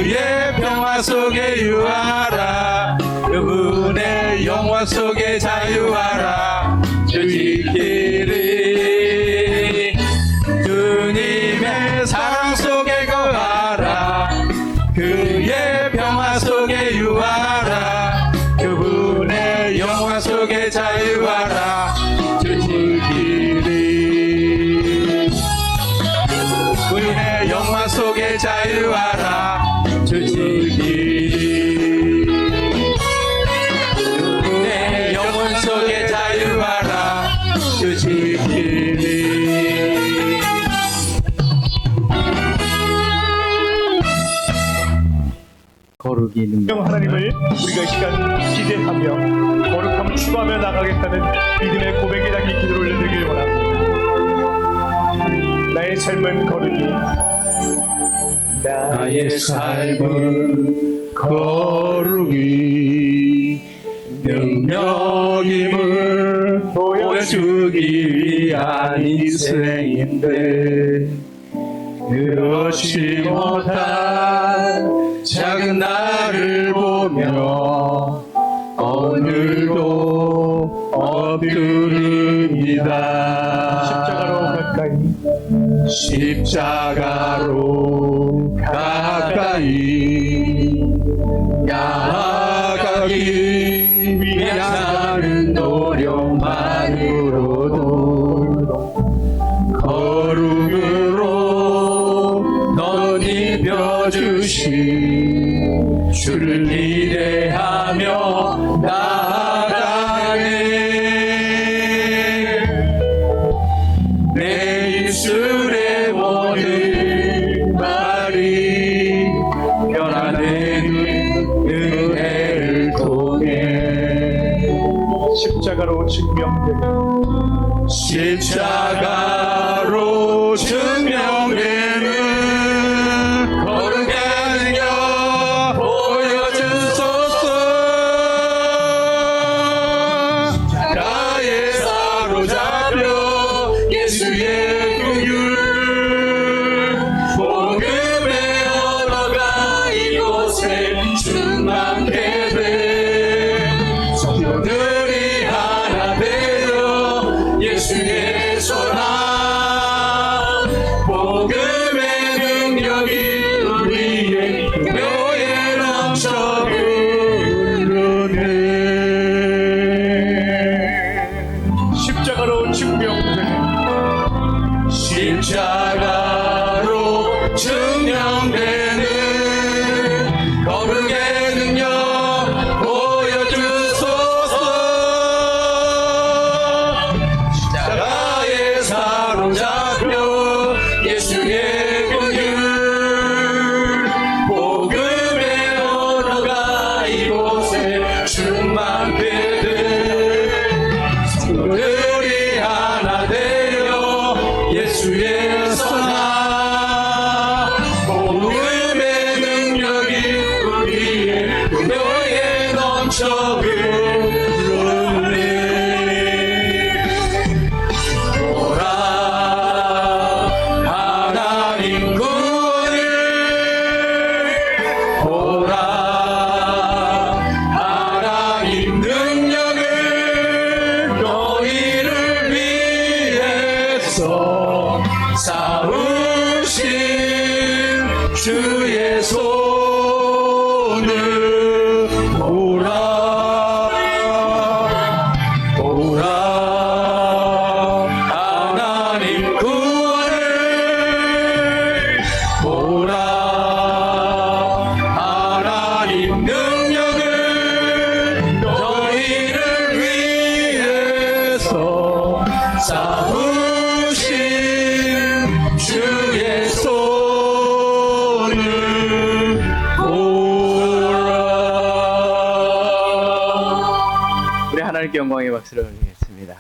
그의 평화 속에 유하라. 그분의 영화 속에 자유하라. 주 지키리. 주님의 사랑 속에 거하라. 그의 평화 속에 유하라. 그분의 영화 속에 자유하라. 주 지키리. 그분의 영화 속에 자유하라. 주 지키리. 그분의 영혼 속에 자유하라. 주 지키리. 거룩이 능력. 하나님을 우리가 이 시간 기대하며 거룩함을 추구하며 나가겠다는 믿음의 고백에 담긴 기도를 올려드리길 원합니다. 나의 삶은 거룩이, 나의 삶은 거룩이 능력임을 보여주기 위한 인생인데 그렇지 못한 작은 나를 보며 오늘도 엎드립니다. 십자가로 가까이 나아가기 위한 노력만으로도 거룩으로 넌 입혀주신 주를 기대하며 나아가네. 내 입술의 모든 말이 변화되는 은혜를 통해 십자가로 증명되는 십자가로 증명되는 거룩의 능력 보여주소서. 십자가에 사로잡혀 예수의 긍휼 복음의 언어가 이곳에 충만케 돼. 성도들이 하나 되어 예수의 소나 복음의 능력이 우리의 교회에 넘쳐 흐르네. 십자가로 증명되는 십자가로 증명되는 거룩의 능력 보여주소서. 십자가에 사로잡혀 예수의 긍휼 복음의 언어가 이곳에 충만케 돼. 성도들이 하나 되어 예수의 선한 복음의 능력이 우리의 교회에 넘쳐 흐르네. 오라 하나님 구원을 오라 하나님 능력을 너희를 위해서 싸우신 주의 손을 오라 오라 하나님 구원을 오라 하나님 능력을 너희를 위해서 싸우신 주의 손을 보라. 우리 하나님께 영광의 박수를 올리겠습니다.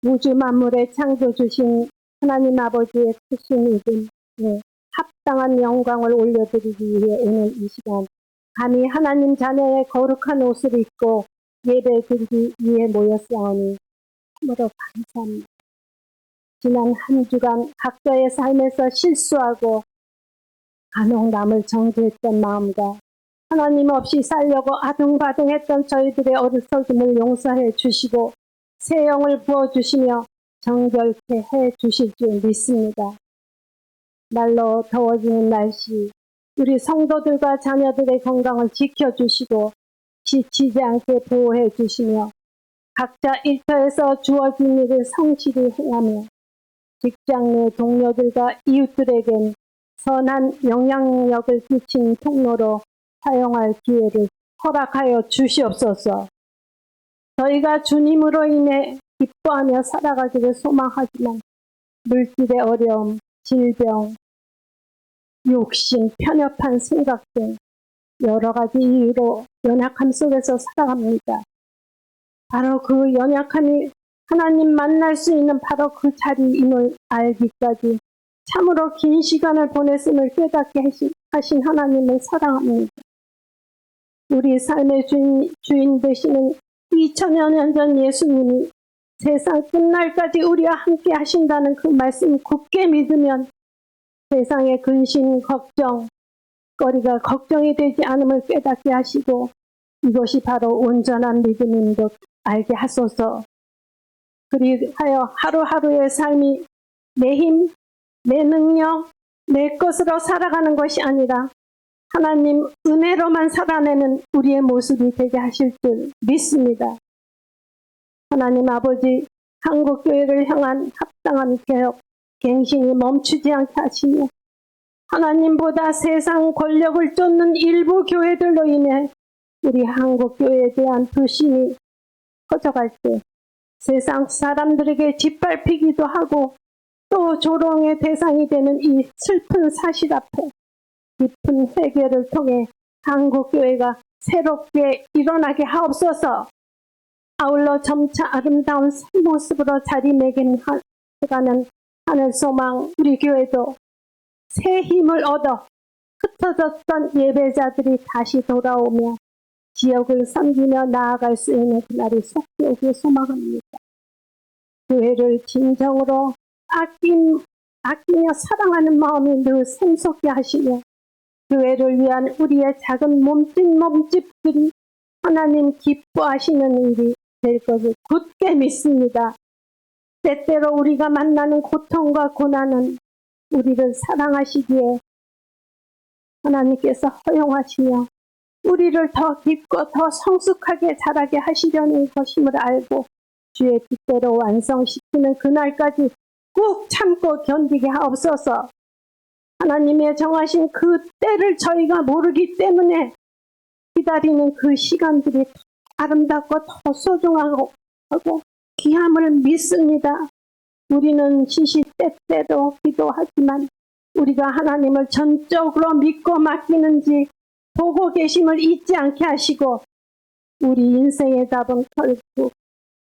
우주 만물의 창조주신 하나님 아버지의 크신 이름, 합당한 영광을 올려드리기 위해 오늘 이 시간 감히 하나님 자녀의 거룩한 옷을 입고 예배 드리기 위해 모였사오니 참으로 감사합니다. 지난 한 주간 각자의 삶에서 실수하고 간혹 남을 정죄했던 마음과 하나님 없이 살려고 아둥바둥했던 저희들의 어리석음을 용서해 주시고 새 영을 부어주시며 정결케 해 주실 줄 믿습니다. 날로 더워지는 날씨, 우리 성도들과 자녀들의 건강을 지켜주시고 지치지 않게 보호해 주시며 각자 일터에서 주어진 일을 성실히 행하며 직장 내 동료들과 이웃들에겐 선한 영향력을 끼친 통로로 사용할 기회를 허락하여 주시옵소서. 저희가 주님으로 인해 기뻐하며 살아가기를 소망하지만 물질의 어려움, 질병, 욕심, 편협한 생각 등 여러 가지 이유로 연약함 속에서 살아갑니다. 바로 그 연약함이 하나님 만날 수 있는 바로 그 자리임을 알기까지 참으로 긴 시간을 보냈음을 깨닫게 하신 하나님을 사랑합니다. 우리 삶의 주인 되시는 2000여 년 전 예수님이 세상 끝날까지 우리와 함께 하신다는 그 말씀 굳게 믿으면 세상의 근심, 걱정, 거리가 걱정이 되지 않음을 깨닫게 하시고 이것이 바로 온전한 믿음인 것 알게 하소서. 그리하여 하루하루의 삶이 내 힘, 내 능력, 내 것으로 살아가는 것이 아니라 하나님 은혜로만 살아내는 우리의 모습이 되게 하실 줄 믿습니다. 하나님 아버지, 한국교회를 향한 합당한 개혁, 갱신이 멈추지 않게 하시며 하나님보다 세상 권력을 쫓는 일부 교회들로 인해 우리 한국교회에 대한 불신이 커져갈 때 세상 사람들에게 짓밟히기도 하고 또 조롱의 대상이 되는 이 슬픈 사실 앞에 깊은 회개를 통해 한국교회가 새롭게 일어나게 하옵소서. 아울러 점차 아름다운 새 모습으로 자리매김해가는 하늘소망 우리 교회도 새 힘을 얻어 흩어졌던 예배자들이 다시 돌아오며 지역을 섬기며 나아갈 수 있는 그날이 속히 오길 소망합니다. 교회를 진정으로 아끼며 사랑하는 마음이 늘 샘솟게 하시며 교회를 위한 우리의 작은 몸집들이 하나님 기뻐하시는 일이 될 것을 굳게 믿습니다. 때때로 우리가 만나는 고통과 고난은 우리를 사랑하시기에 하나님께서 허용하시며 우리를 더 깊고 더 성숙하게 자라게 하시려는 것임을 알고 주의 뜻대로 완성시키는 그날까지 꾹 참고 견디게 하옵소서. 하나님의 정하신 그 때를 저희가 모르기 때문에 기다리는 그 시간들이 더 아름답고 더 소중하고 귀함을 믿습니다. 우리는 시시때때로 기도하지만 우리가 하나님을 전적으로 믿고 맡기는지 보고 계심을 잊지 않게 하시고 우리 인생의 답은 결국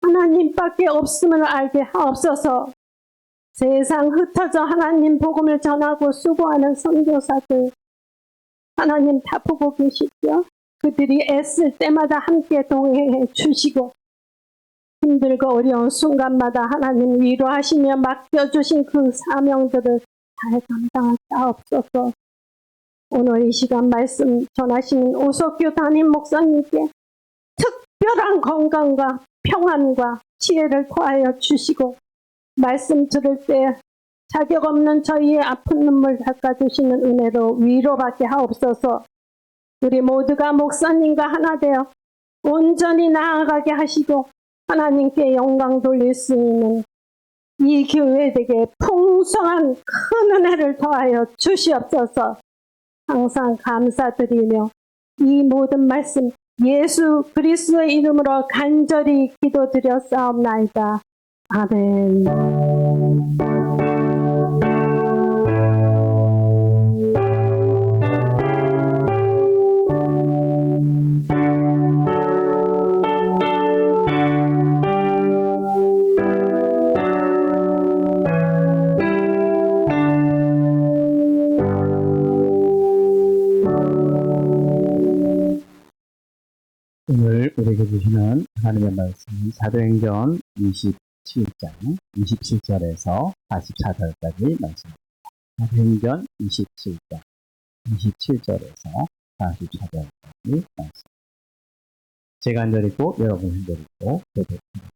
하나님밖에 없음을 알게 하옵소서. 세상 흩어져 하나님 복음을 전하고 수고하는 선교사들 하나님 다 보고 계시죠? 그들이 애쓸 때마다 함께 동행해 주시고 힘들고 어려운 순간마다 하나님 위로하시며 맡겨주신 그 사명들을 잘 감당하게 하옵소서. 오늘 이 시간 말씀 전하시는 오석규 담임 목사님께 특별한 건강과 평안과 지혜를 더하여 주시고 말씀 들을 때 자격 없는 저희의 아픈 눈물 닦아주시는 은혜로 위로받게 하옵소서. 우리 모두가 목사님과 하나 되어 온전히 나아가게 하시고 하나님께 영광 돌릴 수 있는 이 교회에게 풍성한 큰 은혜를 더하여 주시옵소서. 항상 감사드리며 이 모든 말씀 예수 그리스도의 이름으로 간절히 기도드렸사옵나이다. 아멘. 오늘 우리에게 주시는 하나님의 말씀은 사도행전 27장 27절에서 44절까지 말씀입니다. 사도행전 27장 27절에서 44절까지 말씀. 제가 한절이고 여러분 한절이고 교독합니다.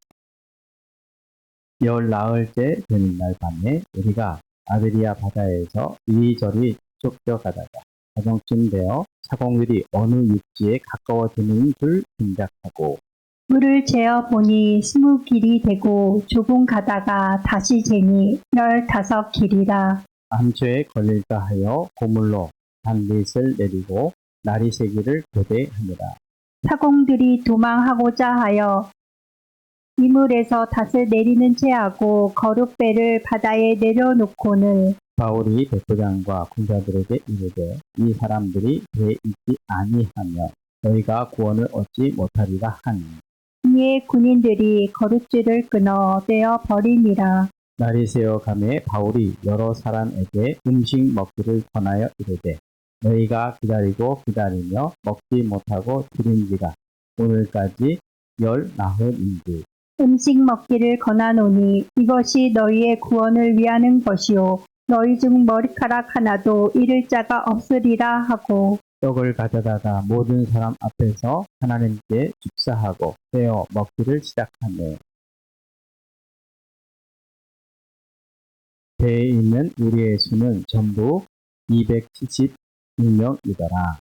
열 나흘째 되는 날 밤에 우리가 아드리아 바다에서 이리저리 쫓겨가다가 자정쯤 되어 사공들이 어느 육지에 가까워지는 줄 짐작하고 물을 재어 보니 20길이 되고 조금 가다가 다시 재니 15길이라. 암초에 걸릴까 하여 고물로 단릿을 내리고 날이 새기를 교대하니라. 사공들이 도망하고자 하여 이물에서 닷을 내리는 채하고 거룩배를 바다에 내려놓고는 바울이 백부장과 군사들에게 이르되 이 사람들이 배에 있지 아니하며 너희가 구원을 얻지 못하리라 하니 이에 군인들이 거룩줄을 끊어 떼어 버리니라. 날이 새어 가매 바울이 여러 사람에게 음식 먹기를 권하여 이르되 너희가 기다리고 기다리며 먹지 못하고 들은 지가 오늘까지 10나흘인지 음식 먹기를 권하노니 이것이 너희의 구원을 위하는 것이요 너희 중 머리카락 하나도 잃을 자가 없으리라 하고 떡을 가져다가 모든 사람 앞에서 하나님께 축사하고 떼어 먹기를 시작하며 배에 있는 우리의 수는 전부 276명이더라.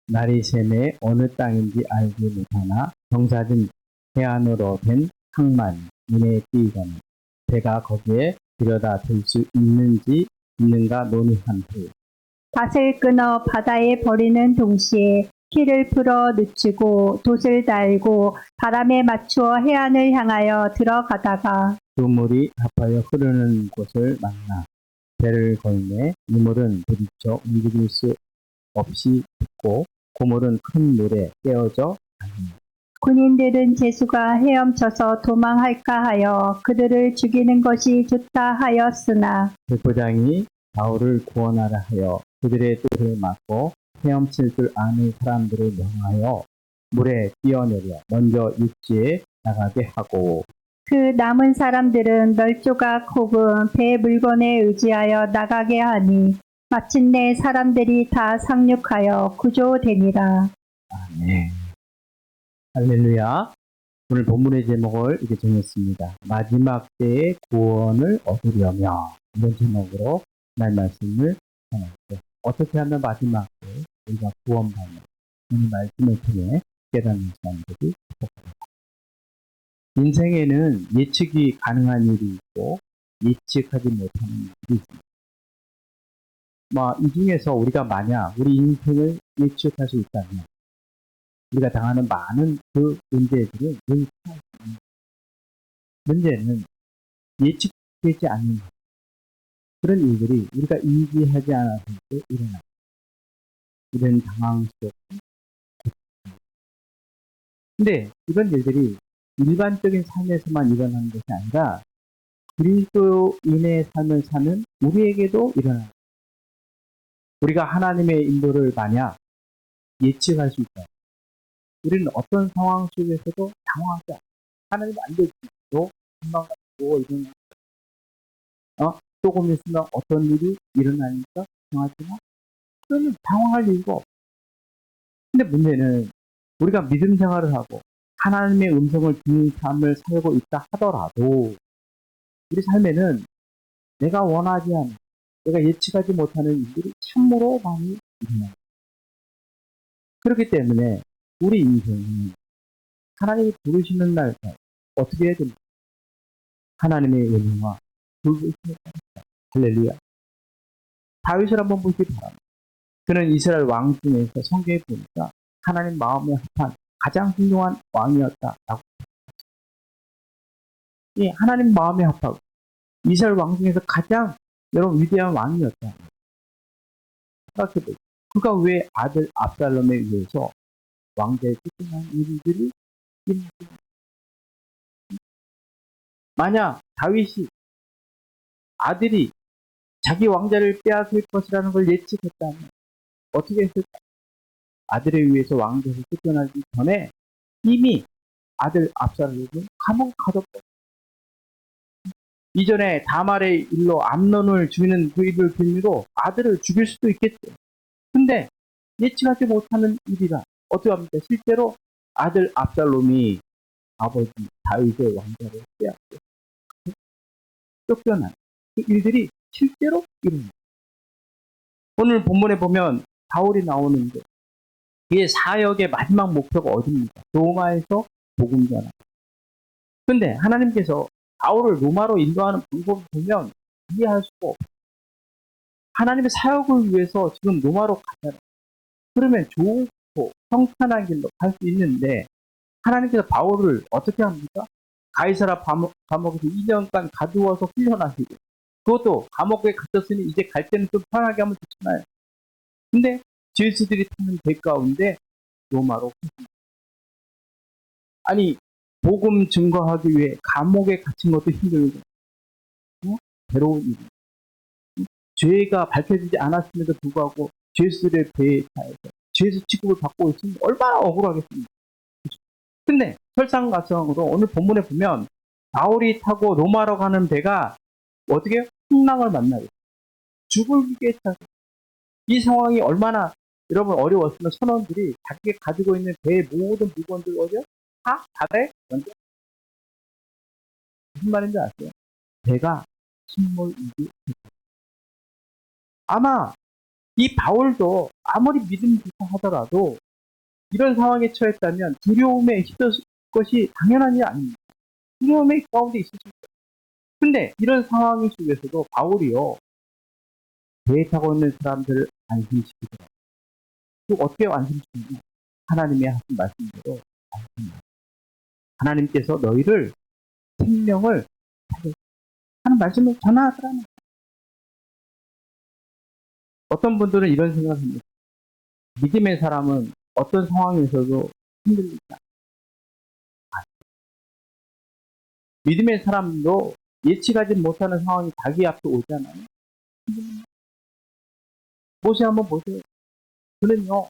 날이 새매 어느 땅인지 알지 못하나 경사진 해안으로 된 항만 이내에 뛰거니 배가 거기에 들여다 들 수 있는지 있는가 논의한 후 닷을 끊어 바다에 버리는 동시에 키를 풀어 늦추고 돛을 달고 바람에 맞추어 해안을 향하여 들어가다가 그 물이 합하여 흐르는 곳을 만나 배를 걸매 이물은 부딪혀 움직일 수 없이 붙고 고물은 큰 물에 깨어져 가니 군인들은 제수가 헤엄쳐서 도망할까 하여 그들을 죽이는 것이 좋다 하였으나 백부장이 바울을 구원하라 하여 그들의 뜻을 막고 헤엄칠 줄 아는 사람들을 명하여 물에 뛰어내려 먼저 육지에 나가게 하고 그 남은 사람들은 널조각 혹은 배 물건에 의지하여 나가게 하니 마침내 사람들이 다 상륙하여 구조되니라. 아멘. 할렐루야. 오늘 본문의 제목을 이렇게 정했습니다. 마지막 때의 구원을 얻으려며 이런 제목으로 날 말씀을 전했죠. 어떻게 하면 마지막 때 우리가 구원받는 이 말씀을 통해 깨닫는 사람들이 있습니다. 인생에는 예측이 가능한 일이 있고 예측하지 못하는 일이 있습니다. 이 중에서 우리가 만약 우리 인생을 예측할 수 있다면 우리가 당하는 많은 그 문제들은 늘 문제는 예측되지 않는 그런 일들이 우리가 인지하지 않았을 때 일어납니다. 이런 당황스럽고 근데 이런 일들이 일반적인 삶에서만 일어나는 것이 아니라 그리스도인의 삶을 사는 우리에게도 일어납니다. 우리가 하나님의 인도를 만약 예측할 수 있다. 우리는 어떤 상황 속에서도 당황하지 않아요. 하나님 안 되지도 금방 가지고 이런 조금 있으면 어떤 일이 일어나니까 당하지만 그러면 당황할 이유가 없어요. 근데 문제는 우리가 믿음 생활을 하고 하나님의 음성을 듣는 삶을 살고 있다 하더라도 우리 삶에는 내가 원하지 않는 내가 예측하지 못하는 일들이 참으로 많이 일어나요. 그렇기 때문에 우리 인생은 하나님이 부르시는 날까지 어떻게 해야 됩니까? 하나님의 은혜와 불붙음에 따릅니다. 할렐루야. 다윗을 한번 보시기 바랍니다. 그는 이스라엘 왕 중에서 성경에 보니까 하나님 마음에 합한 가장 훌륭한 왕이었다라고. 예, 하나님 마음에 합하고 이스라엘 왕 중에서 가장 여러분 위대한 왕이었다. 생각해보세요. 그가 왜 아들 압살롬에 의해서 왕자에 쫓겨난 일들이 일어났습니까? 만약 다윗이 아들이 자기 왕자를 빼앗을 것이라는 걸 예측했다면 어떻게 했을까? 아들에 의해서 왕좌에서 쫓겨나기 전에 이미 아들 압살롬을 감옥에 가뒀고, 이전에 다말의 일로 암논을 죽이는 그 일을 빌미로 아들을 죽일 수도 있겠죠. 근데 예측하지 못하는 일이라 어떻게 합니까? 실제로 아들 압살롬이 아버지 다윗의 왕자를 빼앗고 쫓겨난 그 일들이 실제로 일어납니다. 오늘 본문에 보면 바울이 나오는데 그의 사역의 마지막 목표가 어디입니까? 로마에서 복음 전하기. 근데 하나님께서 바울을 로마로 인도하는 방법을 보면 이해할 수가 없어요. 하나님의 사역을 위해서 지금 로마로 가잖아요. 그러면 좋고 평탄한 길로 갈 수 있는데 하나님께서 바울을 어떻게 합니까? 가이사라 감옥에서 2년간 가두어서 훈련하시고, 그것도 감옥에 갇혔으니 이제 갈 때는 좀 편하게 하면 좋잖아요. 근데 죄수들이 타는 배 가운데 로마로 아니 복음 증거하기 위해 감옥에 갇힌 것도 힘들고 괴로운 일. 죄가 밝혀지지 않았음에도 불구하고 죄수들의 배에 타서 죄수 취급을 받고 있으면 얼마나 억울하겠습니까? 근데 설상가상으로 오늘 본문에 보면 바울이 타고 로마로 가는 배가 어떻게 풍랑을 만나요? 죽을 위기에 차서 이 상황이 얼마나 여러분 어려웠으면 선원들이 자기가 가지고 있는 배의 모든 물건들 어디요? 다 바다에 던져. 무슨 말인지 아세요? 배가 침몰 위기. 아마 이 바울도 아무리 믿음 좋다 하더라도 이런 상황에 처했다면 두려움에 휩쓸 것이 당연한 일이 아닙니다. 두려움의 가운데 있을 수 있어요. 근데 이런 상황 속에서도 바울이요, 배에 타고 있는 사람들을 안심시키더라고요. 또 어떻게 안심시키냐? 하나님의 하신 말씀대로 안심합니다. 하나님께서 너희를 생명을 하는 말씀을 전하더라는 거예요. 어떤 분들은 이런 생각을 합니다. 믿음의 사람은 어떤 상황에서도 힘들지 않아요. 믿음의 사람도 예측하지 못하는 상황이 자기 앞에 오잖아요. 모세 한번 보세요. 그는요,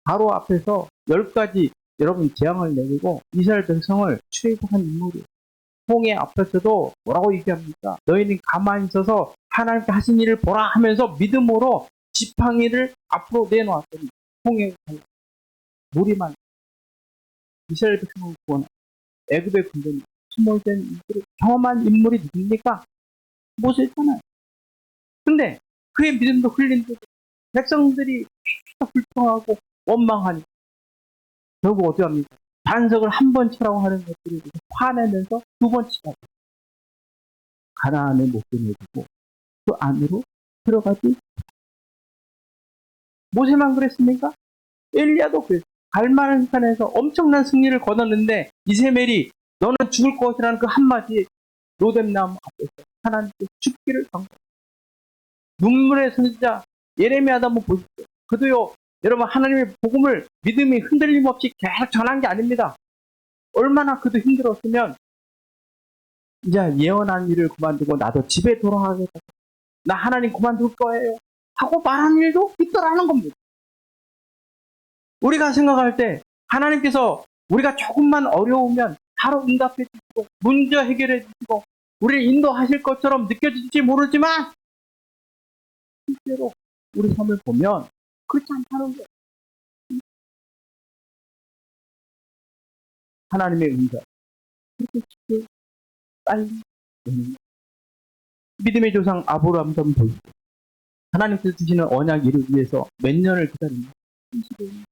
바로 앞에서 10가지 여러분 재앙을 내리고 이스라엘 백성을 출애굽한 인물이에요. 홍해 앞에서도 뭐라고 얘기합니까? 너희는 가만히 있어서 하나님께 하신 일을 보라 하면서 믿음으로 지팡이를 앞으로 내놓았더니 홍해 물이만 이스라엘 백성을 구원한 애굽의 군대는 스몰된 인물이 경험한 인물이 누굽니까? 모세잖아요. 근데 그의 믿음도 흘린 듯 백성들이 불평하고 원망하니 결국 어떻게 합니까? 반석을 한 번 치라고 하는 것들을 화내면서 두 번 치라고 가나안에 못 보내주고 그 안으로 들어가지. 모세만 그랬습니까? 엘리야도 그랬어요. 갈만한 산에서 엄청난 승리를 거뒀는데 이세멜이 너는 죽을 것이라는 그 한마디에 로뎀나무 앞에서 하나님께 죽기를 강구. 눈물의 선지자 예레미야도 한번 보십시오. 그도요, 여러분 하나님의 복음을 믿음이 흔들림 없이 계속 전한 게 아닙니다. 얼마나 그도 힘들었으면 이제 예언한 일을 그만두고 나도 집에 돌아가겠다. 나 하나님 그만둘 거예요. 하고 말하는 일도 있더라는 겁니다. 우리가 생각할 때 하나님께서 우리가 조금만 어려우면 바로 응답해 주시고 문제 해결해 주시고 우리를 인도하실 것처럼 느껴질지 모르지만 실제로 우리 삶을 보면 그렇지 않다는 거예요. 하나님의 응답 그렇게 쉽게 빨리 오는 믿음의 조상 아브라함도 한번 보십시오. 하나님께서 주시는 언약 일을 위해서 몇 년을 기다립니다. 25년.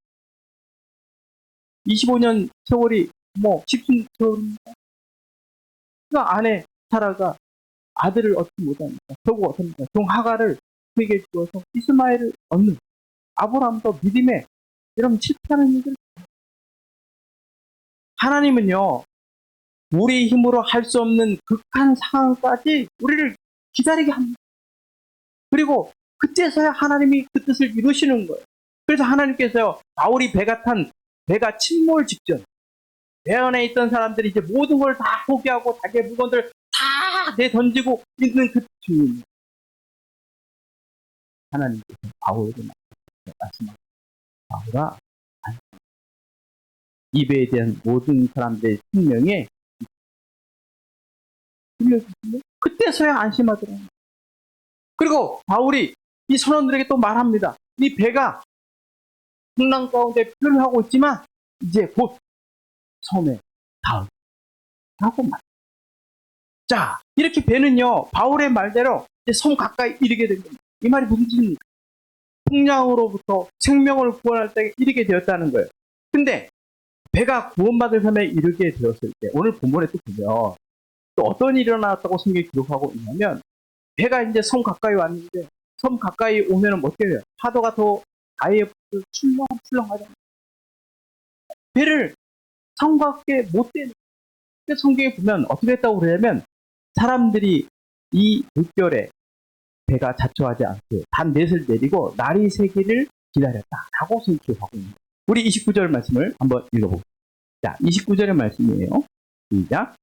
25년 세월이 뭐 쉽은 세월입니다. 그 아내 사라가 아들을 얻지 못하니까 결국 어떻습니까? 종 하가를 그에게 주어서 이스마엘을 얻는 아브라함도 믿음에 이런 실패하는 일을 하나님은요 우리 힘으로 할 수 없는 극한 상황까지 우리를 기다리게 합니다. 그리고 그때서야 하나님이 그 뜻을 이루시는 거예요. 그래서 하나님께서요 바울이 배가 침몰 직전 배 안에 있던 사람들이 이제 모든 걸 다 포기하고 자기의 물건들 다 내던지고 있는 그 중입니다. 하나님께서 바울에게 말씀하셨습니다. 바울아, 이배에 대한 모든 사람들의 생명에 들려주시면 그때서야 안심하더라고요. 그리고 바울이 이 선원들에게 또 말합니다. 이 배가 풍랑 가운데 표를 하고 있지만 이제 곧 섬에 닿으라고 말. 자, 이렇게 배는요, 바울의 말대로 이제 섬 가까이 이르게 된 겁니다. 이 말이 무슨 뜻입니까? 풍랑으로부터 생명을 구원할 때 이르게 되었다는 거예요. 근데 배가 구원받을 섬에 이르게 되었을 때, 오늘 본문에 또 보면 또 어떤 일이 일어났다고 성경이 기록하고 있냐면, 배가 이제 섬 가까이 왔는데, 섬 가까이 오면은 어떻게 돼요? 파도가 더 아예 출렁출렁하잖아요. 배를 섬 밖에 못 대는. 근데 성경에 보면 어떻게 했다고 그러냐면, 사람들이 이 물결에 배가 자초하지 않게 단 넷을 내리고 날이 새기를 기다렸다라고 기록하고 있습니다. 우리 29절 말씀을 한번 읽어보겠습니다. 자, 29절의 말씀이에요. 시작.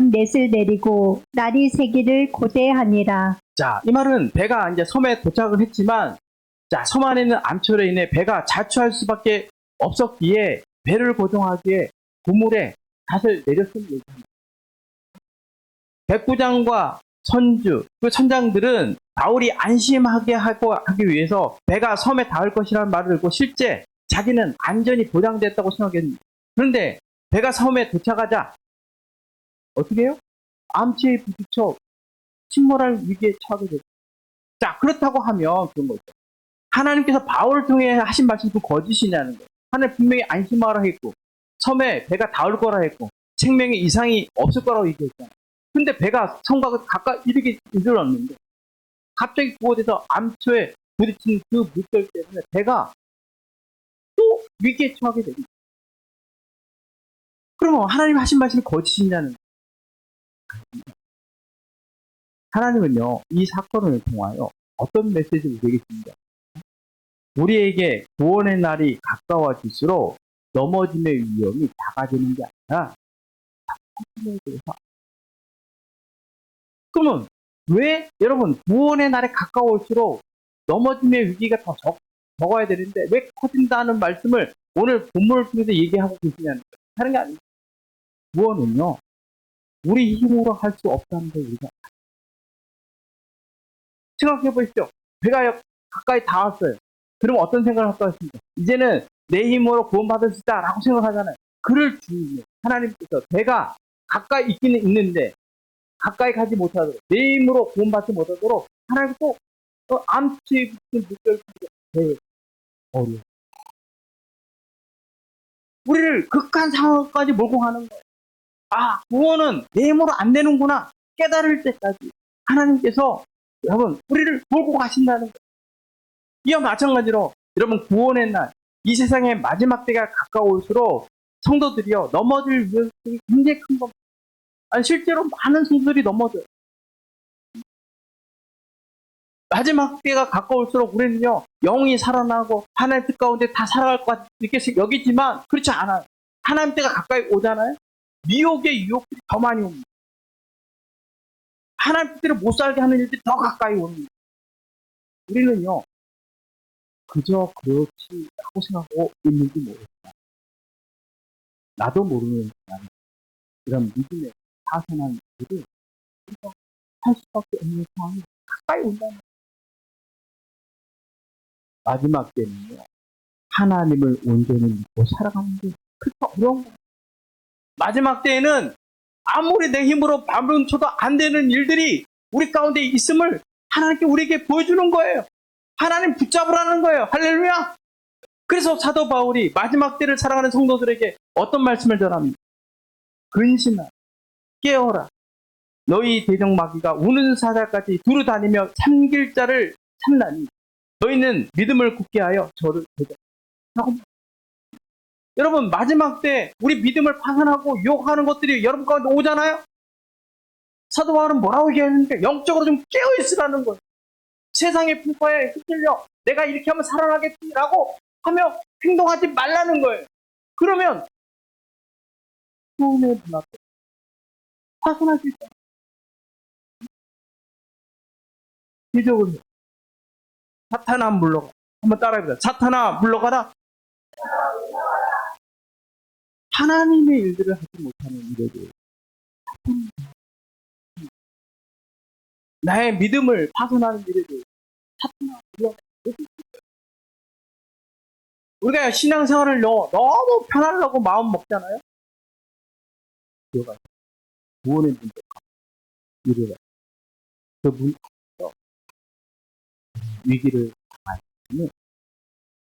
넷을 내리고 날이 새기를 고대하니라. 자, 이 말은 배가 이제 섬에 도착을 했지만, 자, 섬 안에 있는 암초로 인해 배가 자초할 수밖에 없었기에 배를 고정하기에 그물에 닷을 내렸음을 얘기합니다. 백부장과 선주, 그 선장들은 바울이 안심하게 하기 위해서 배가 섬에 닿을 것이라는 말을 듣고 실제 자기는 안전이 보장됐다고 생각했는데, 그런데 배가 섬에 도착하자 어떻게 해요? 암초에 부딪혀 침몰할 위기에 처하게 됐죠. 자, 그렇다고 하면 그런 거죠. 하나님께서 바울을 통해 하신 말씀이 거짓이냐는 거예요. 하나님 분명히 안심하라 했고, 섬에 배가 닿을 거라 했고, 생명에 이상이 없을 거라고 얘기했잖아요. 근데 배가 섬과 가까이 이르렀는데, 갑자기 그곳에서 암초에 부딪힌 그 물결 때문에 배가 또 위기에 처하게 됩니다. 그러면 하나님 하신 말씀이 거짓이냐는 거예요. 하나님은요, 이 사건을 통하여 어떤 메시지를 우리에게 줍니다. 우리에게 구원의 날이 가까워질수록 넘어짐의 위험이 작아지는 게 아니라 사건에 대해서. 그러면 왜 여러분 구원의 날에 가까울수록 넘어짐의 위기가 더 적어야 되는데 왜 커진다는 말씀을 오늘 본문을 통해서 얘기하고 계시냐는 거예요. 다른 게 아니에요. 구원은요, 우리 힘으로 할 수 없다는 걸 우리가 생각해 보십시오. 배가 가까이 닿았어요. 그러면 어떤 생각을 할 것 같습니까? 이제는 내 힘으로 구원받을 수 있다라고 생각하잖아요. 그를 주님, 하나님께서 배가 가까이 있기는 있는데 가까이 가지 못하도록, 내 힘으로 구원받지 못하도록 하나님 꼭 암초에 붙은 물결 배에 어려워. 우리를 극한 상황까지 몰고 가는 거예요. 아, 구원은 내 힘으로 안 되는구나 깨달을 때까지 하나님께서 여러분 우리를 몰고 가신다는 거예요. 이와 마찬가지로 여러분 구원의 날, 이 세상의 마지막 때가 가까울수록 성도들이요 넘어질 위험성이 굉장히 큰 겁니다. 아니, 실제로 많은 성도들이 넘어져요. 마지막 때가 가까울수록 우리는요 영이 살아나고 하나님의 뜻 가운데 다 살아갈 것 같이 이렇게 여기지만 그렇지 않아요. 하나님 때가 가까이 오잖아요. 미혹의 유혹들이 더 많이 옵니다. 하나님 뜻대로 못 살게 하는 일들이 더 가까이 옵니다. 우리는요 그저 그렇지라고 생각하고 있는지 모르겠다. 나도 모르는 이런 믿음의 사선한 일들을 할 수밖에 없는 상황이 가까이 온다는 거예요. 마지막 때는요 하나님을 온전히 믿고 살아가는 게 그렇게 어려운 거예요. 마지막 때에는 아무리 내 힘으로 밤을 쳐도 안 되는 일들이 우리 가운데 있음을 하나님께 우리에게 보여주는 거예요. 하나님 붙잡으라는 거예요. 할렐루야. 그래서 사도 바울이 마지막 때를 살아가는 성도들에게 어떤 말씀을 전합니까? 근신하라, 깨어라. 너희 대적마귀가 우는 사자까지 두루 다니며 삼킬 자를 찾나니 너희는 믿음을 굳게 하여 저를 대적하고. 여러분 마지막 때 우리 믿음을 파산하고 유혹하는 것들이 여러분 가운데 오잖아요. 사도 바울은 뭐라고 얘기하는데 영적으로 좀 깨어있으라는 거예요. 세상의 풍파에 휩쓸려 내가 이렇게 하면 살아나겠지라고 하며 행동하지 말라는 거예요. 그러면 구원의 문 앞에 파손할 수 있어요. 기적을 해요. 사탄아 물러가. 한번 따라해보자. 사탄아 물러가라. 하나님의 일들을 하지 못하는 일에게 나의 믿음을 파손하는 일에게 사탄아 물러가. 우리가 신앙생활을 너무 편하려고 마음 먹잖아요. 들어가서 구원의 문제가 이르러 그 문제에서 위기를 당하는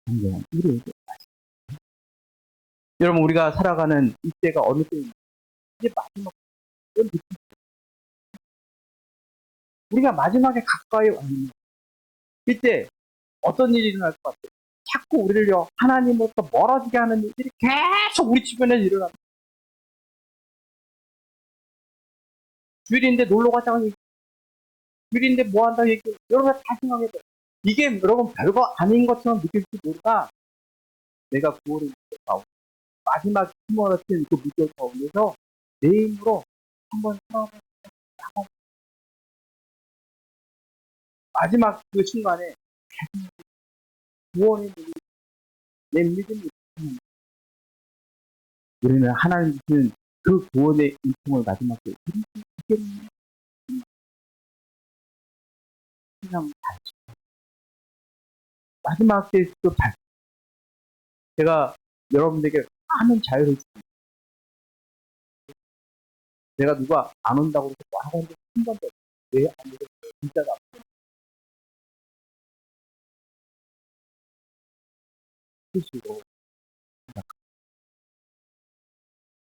굉장한 일을 여러분, 우리가 살아가는 이때가 어느 때입니까? 이제 마지막 우리가 마지막에 가까이 왔는 이때 어떤 일이 일어날 것 같아요? 자꾸 우리를요 하나님으로부터 멀어지게 하는 일들이 계속 우리 주변에 일어납니다. 주일인데 놀러 가자고 얘기, 주일인데 뭐 한다고 얘기, 여러분 다 생각해 봐요. 이게 여러분 별거 아닌 것처럼 느낄지 모르다 내가 구원을 받고 마지막 힘어러진 그 무대 가운데서 내 힘으로 한번 살아보자. 마지막 그 순간에 구원의 문이 내 믿음이 우리는 하나님 주시는 그 구원의 인통을 마지막에 그냥 마지막 때도 잘 제가 여러분들에게 많은 자유를 줍니다. 내가 누가 안 온다고 해서 뭐 하고 있는데 한 번도 왜 안 오겠어요? 진짜가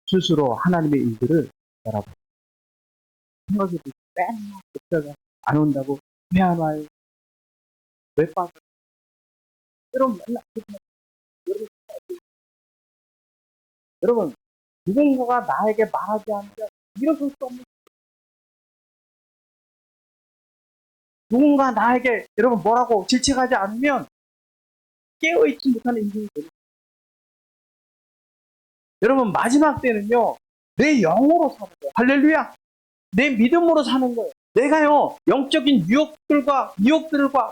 스스로 하나님의 일들을 바라보고 생각해보고 맨날 듣다가 안 온다고 왜 안 와요? 왜 빠져? 여러분 맨날 여러분 누군가가 나에게 말하지 않으면 일어설 수 없는 누군가 나에게 여러분 뭐라고 질책하지 않으면 깨어있지 못하는 인생이 됩니다. 여러분 마지막 때는요 내 영으로 사는 거예요. 할렐루야. 내 믿음으로 사는 거예요. 내가요 영적인 유혹들과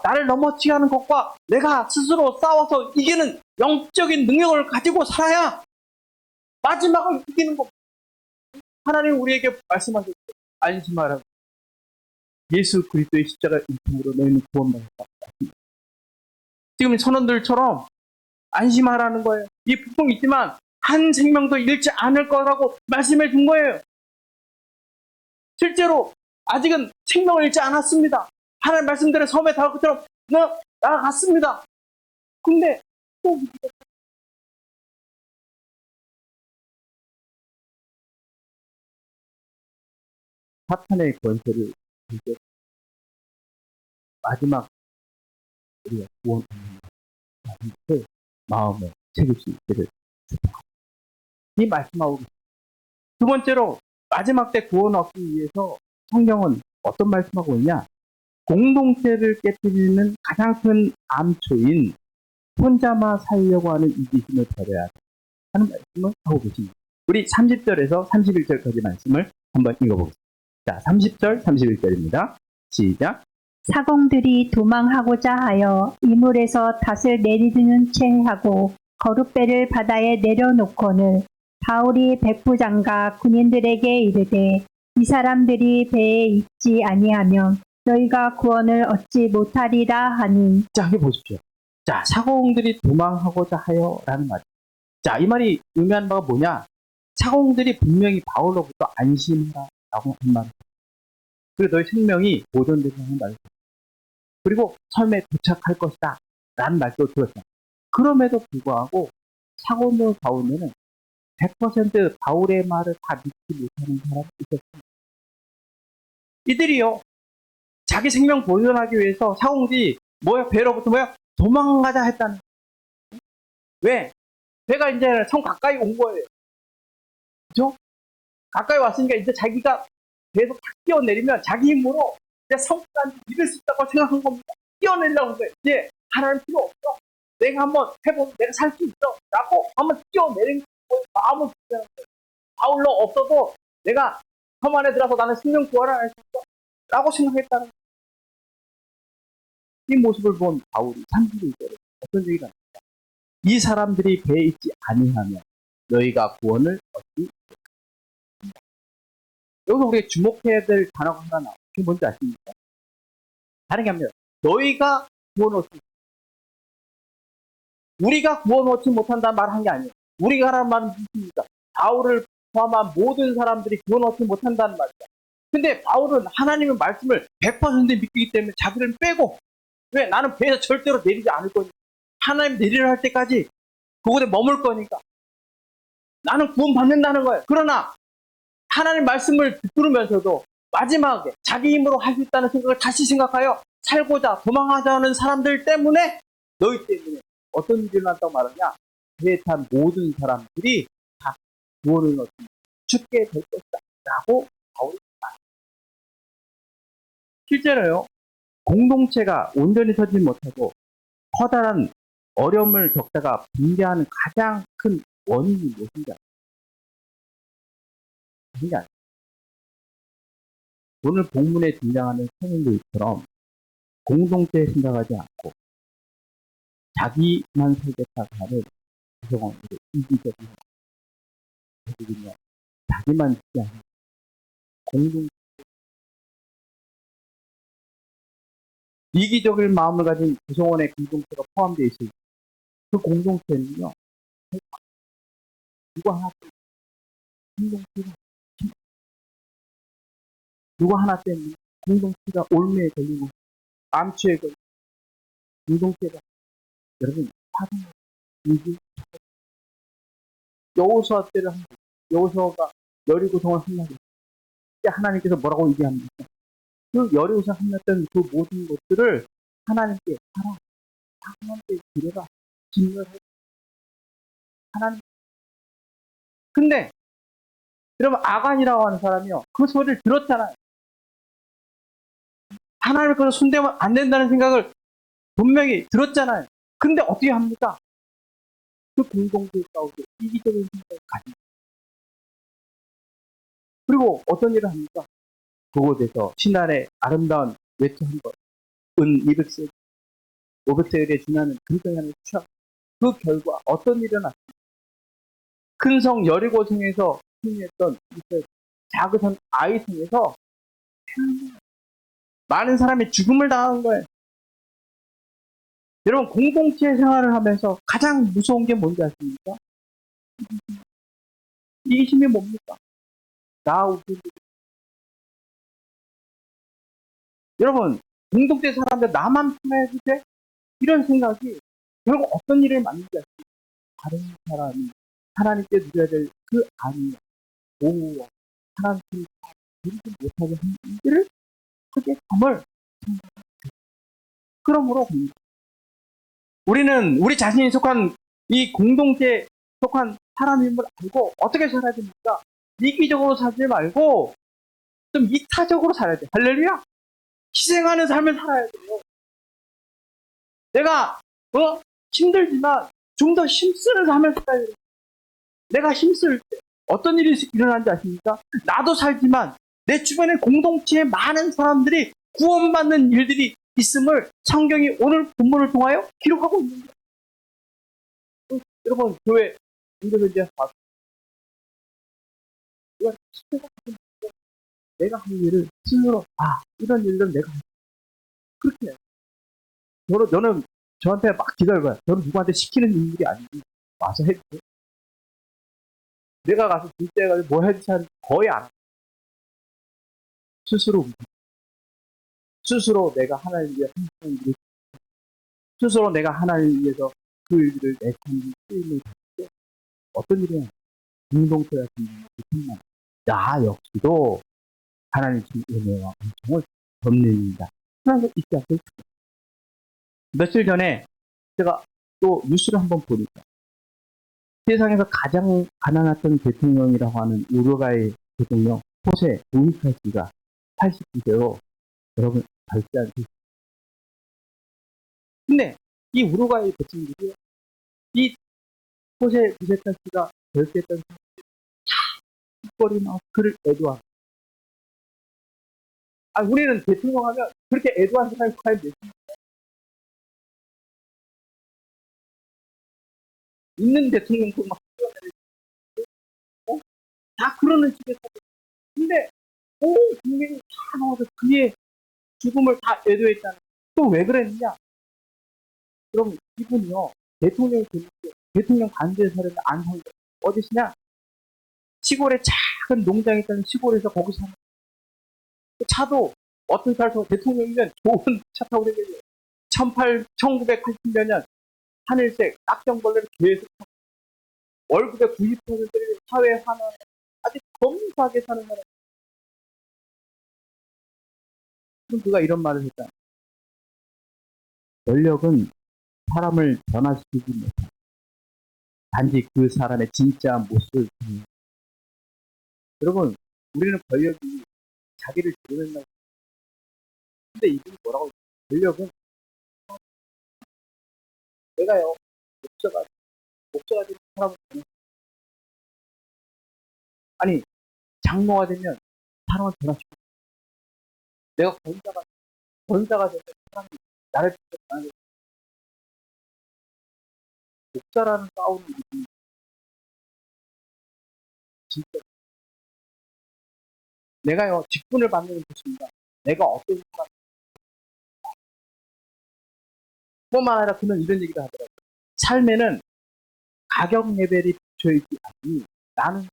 나를 넘어치게 하는 것과 내가 스스로 싸워서 이기는 영적인 능력을 가지고 살아야 마지막을 이기는 겁니다. 하나님 우리에게 말씀하셨죠. 안심하라고. 예수 그리스도의 십자가 인품으로 너희는 구원받았다. 지금 선원들처럼 안심하라는 거예요. 이 폭풍이 있지만 한 생명도 잃지 않을 거라고 말씀해 준 거예요. 실제로 아직은 생명을 잃지 않았습니다. 하나님 말씀대로 섬에 닿을 것처럼 나아갔습니다. 근데 또 사탄의 권세를 이제 마지막 우리가 구원하는 것을 마음에 새길 수 있기를 축복합니다. 이 말씀하고 두 번째로 마지막 때 구원 얻기 위해서 성경은 어떤 말씀하고 있냐? 공동체를 깨뜨리는 가장 큰 암초인 혼자만 살려고 하는 이기심을 버려야 하는 말씀을 하고 계십니다. 우리 30절에서 31절까지 말씀을 한번 읽어보겠습니다. 자, 30절, 31절입니다. 시작. 사공들이 도망하고자 하여 이물에서 닷을 내리는 채 하고 거룻배를 바다에 내려놓고는 바울이 백부장과 군인들에게 이르되 이 사람들이 배에 있지 아니하면 너희가 구원을 얻지 못하리라 하니. 자, 여기 보십시오. 자, 사공들이 도망하고자 하여 라는 말. 자, 이 말이 의미하는 바가 뭐냐? 사공들이 분명히 바울로부터 안심하라 라고 한 말. 그리고 너희 생명이 보존되는 말. 그리고 섬에 도착할 것이다 라는 말도 들었어요. 그럼에도 불구하고 사공들 가운데는 100% 바울의 말을 다 믿지 못하는 사람이 있었습니다. 이들이요 자기 생명 보존하기 위해서 사공들이 배로부터 도망가자 했다는 거예요. 왜? 배가 이제 섬 가까이 온 거예요. 그죠? 가까이 왔으니까 이제 자기가 배에서 탁 뛰어내리면 자기 힘으로 이제 섬까지 이룰 수 있다고 생각한 겁니다. 뛰어내리려고 한 거예요. 이제 하나님 필요 없어. 내가 한번 해보면 내가 살 수 있어. 라고 한번 뛰어내린 거예요. 마음을 주는 거예요. 바울로 없어도 내가 섬 안에 들어서 나는 생명 구하라 할 수 있어. 라고 생각했다는 거예요. 이 모습을 본 바울이 31절에 어떤 얘기가 합니까? 이 사람들이 배에 있지 아니하면 너희가 구원을 얻지 못한다. 여기서 우리가 주목해야 될 단어가 하나 나와요. 그게 뭔지 아십니까? 다른 게 아니라 너희가 구원 얻지 못한다. 우리가 구원 얻지 못한다는 말을 한 게 아니에요. 우리가 하라는 말은 무엇입니까? 바울을 포함한 모든 사람들이 구원 얻지 못한다는 말이죠. 근데 바울은 하나님의 말씀을 100% 믿기 때문에 자기를 빼고, 왜? 나는 배에서 절대로 내리지 않을 거니까. 하나님 내리려 할 때까지 그곳에 머물 거니까. 나는 구원 받는다는 거예요. 그러나 하나님 말씀을 듣고면서도 마지막에 자기 힘으로 할 수 있다는 생각을 다시 생각하여 살고자 도망하자는 사람들 때문에, 너희 때문에 어떤 일이 일어났다고 말하냐? 배에 탄 모든 사람들이 다 구원을 얻고 죽게 될 것이다 라고 바울이 말합니다. 실제로요, 공동체가 온전히 서지 못하고 커다란 어려움을 겪다가 붕괴하는 가장 큰 원인이 무엇인지 아십니까? 오늘 본문에 등장하는 성인들처럼 공동체에 생각하지 않고 자기만 살겠다고 하는 구성원들의 이기적인 그들은요, 자기만 듣지 않는 공동체, 이기적인 마음을 가진 구성원의 공동체가 포함되어 있을 때 그 공동체는요, 누구 하나 때문에 공동체가, 누구 하나 때문에 공동체가 올매에 걸리고 암추에 걸리고 공동체가, 여러분, 사랑, 이기, 여호수아 때를 한 여호수아가 여리고성을 함락했어요. 하나님께서 뭐라고 얘기합니까? 그 여리고성 함락했던 그 모든 것들을 하나님께 하나님께 드려라, 진멸해. 하나님. 근데 여러분, 아간이라고 하는 사람이요, 그 소리를 들었잖아요. 하나님을 그걸 손대면 안 된다는 생각을 분명히 들었잖아요. 근데 어떻게 합니까? 그 공동체 가운데 이기적인 생각을 가지고, 그리고 어떤 일을 합니까? 그곳에서 신안의 아름다운 외투 한 번, 은 200세겔, 500세겔에 지나는 금덩이를 취하고, 그 결과 어떤 일이 일어났습니까? 큰 성 여리고성에서 승리했던 작은 아이성에서 많은 사람이 죽음을 당한 거예요. 여러분, 공동체 생활을 하면서 가장 무서운 게 뭔지 아십니까? 이기심이 뭡니까? 나 우리. 여러분, 공동체 사람들 나만 편해도 돼? 이런 생각이 결국 어떤 일을 만들지 않습니까? 다른 사람이 하나님께 누려야 될 그 안위와 보호와 하나님께 누리지 못하게 하는 일들을 크게 점을 생각합니다. 그러므로 우리는 우리 자신이 속한 이 공동체에 속한 사람임을 알고 어떻게 살아야 됩니까? 이기적으로 살지 말고 좀 이타적으로 살아야 돼. 할렐루야! 희생하는 삶을 살아야 돼요. 내가 힘들지만 좀 더 힘쓰는 삶을 살아야 돼요. 내가 힘쓸 때 어떤 일이 일어나는지 아십니까? 나도 살지만 내 주변에 공동체에 많은 사람들이 구원받는 일들이 있음을 성경이 오늘 본문을 통하여 기록하고 있는 거예요. 여러분, 교회 공동체 봐서 내가 한 일을 스스로 이런 일은 내가 그렇게 해요. 저는 저한테 막 기다려봐요. 저는 누구한테 시키는 일이 아니지. 와서 해도 돼. 내가 가서 둘째가지고 뭐 해주지 않는 거의 안 해요. 스스로 내가 하나님 위해 항상 일을, 스스로 내가 하나님 위해서 그 일을 내 삶의 쓰임을 받을 때 어떤 일이야? 공동체 같은 경우는 나 역시도 하나님 주신 은혜와 은총을 덧입니다. 그래서 이 시작을 며칠 전에 제가 또 뉴스를 한번 보니까 세상에서 가장 가난했던 대통령이라고 하는 우루과이 대통령 호세 무지카씨가 89세로 여러분 결단했습니다. 근데 이 우루과이 대통령이 이 호세 무지카씨가 결단했던 뒷거리나 그를 애도합니다. 우리는 대통령 하면 그렇게 애도하는 사람이 과연 몇입니까? 있는 대통령도 막 다 그러는 집에 서 근데 온 국민이 다 나와서 그의 죽음을 다 애도했잖아요. 또 왜 그랬느냐? 그럼 이분이요 대통령이 됐는데 대통령 관제사를 안 산 거예요. 어디시냐? 시골에 작은 농장이 있다는 시골에서 거기서 사는 그 차도 어떤 차를 타고 대통령이면 좋은 차 타고 다니죠. 1980년 하늘색 딱정벌레를 계속 타고 월급의 90%를 사회에 하나 아주 검소하게 사는 사람. 그럼 그가 이런 말을 했다. 권력은 사람을 변화시키지 못한다. 단지 그 사람의 진짜 모습을 보는. 여러분, 우리는 권력이 자기를 드러낸다고. 근데 이분이 뭐라고 했어요? 권력은 내가요, 목자가 되는 사람을 보는. 아니, 장로가 되면 사람을 변화시키고, 내가 권사가 되면 사람이 나를 변화시키고, 목자라는 싸우는 이분이 진짜 내가요 직분을 받는 것입니다. 내가 어떤 사람 뿐만 아니라 그는 이런 얘기를 하더라고요. 삶에는 가격 레벨이 붙여있지 않니 나는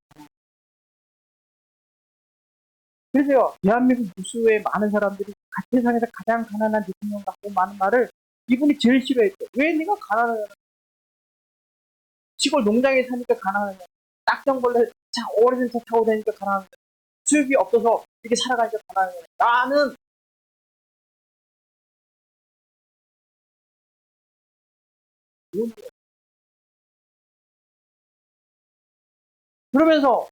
그래서요 대한민국 무수의 많은 사람들이 세상에서 가장 가난한 대통령 같고 많은 말을 이분이 제일 싫어했죠. 왜 네가 가난하냐? 시골 농장에 사니까 가난하냐? 딱정벌레 차 오래된 차 타고 다니니까 가난하냐? 수입이 없어서 이렇게 살아가니까 가난하냐? 나는 그러면서